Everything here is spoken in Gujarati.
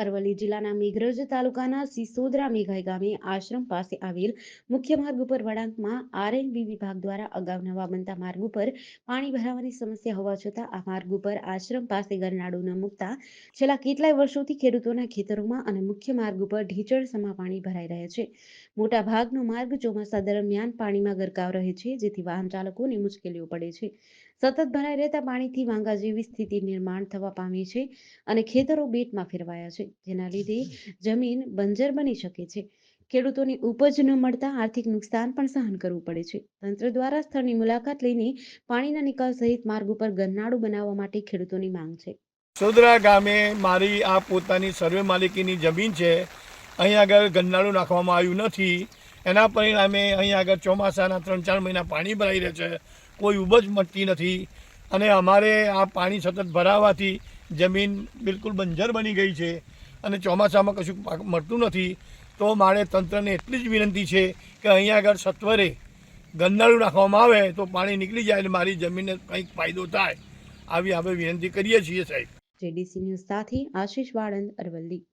અરવલ્લી જિલ્લાના મેઘરજ તાલુકાના સિસોદરા મેઘાઈ ગામે આશ્રમ પાસે આવેલ મુખ્ય માર્ગ ઉપર વળાંકમાં આરએનબી વિભાગ દ્વારા અગાઉ નવા બનતા માર્ગ ઉપર પાણી ભરાવાની સમસ્યા હોવા છતાં આ માર્ગ ઉપર આશ્રમ પાસે ગરનાળું ન મૂકતા છેલ્લા કેટલાય વર્ષોથી ખેડૂતોના ખેતરોમાં અને મુખ્ય માર્ગ ઉપર ઢીચણસમાં પાણી ભરાઈ રહે છે. મોટા ભાગનો માર્ગ ચોમાસા દરમિયાન પાણીમાં ગરકાવ રહે છે, જેથી વાહન ચાલકોને મુશ્કેલીઓ પડે છે. સતત ભરાઈ રહેતા પાણીથી વાંગા જેવી સ્થિતિ નિર્માણ થવા પામી છે અને ખેતરો બેટમાં ફેરવાયા છે, જેના લીધે જમીન બંજર બની શકે છે. ખેડૂતોને ઉપજ ન મળતા આર્થિક નુકસાન પણ સહન કરવું પડે છે. તંત્ર દ્વારા સ્થળની મુલાકાત લઈને પાણીના નિકાલ સહિત માર્ગ ઉપર ગરનાળું બનાવવા માટે ખેડૂતોની માંગ છે. સોદરા ગામે મારી આ પોતાની સર્વે માલિકીની જમીન છે. અહીં આગળ ગરનાળું નાખવામાં આવ્યું નથી. એના પરિણામે અહીં આગળ ચોમાસાના 3-4 મહિના પાણી ભરાઈ રહે છે, કોઈ ઉપજ મળતી નથી અને અમારે આ પાણી સતત ભરાવાથી જમીન બિલકુલ બંજર બની ગઈ છે અને ચોમાસામાં કશું પાક મળતું નથી. તો મારે તંત્રને એટલી જ વિનંતી છે કે અહીં આગળ સત્વરે ગરનાળું નાખવામાં આવે તો પાણી નીકળી જાય અને મારી જમીનને કંઈક ફાયદો થાય, આવી આપણે વિનંતી કરીએ છીએ સાહેબ. જેડીસી ન્યૂઝ સાથે આશીષ વાળંદ, અરવલ્લી.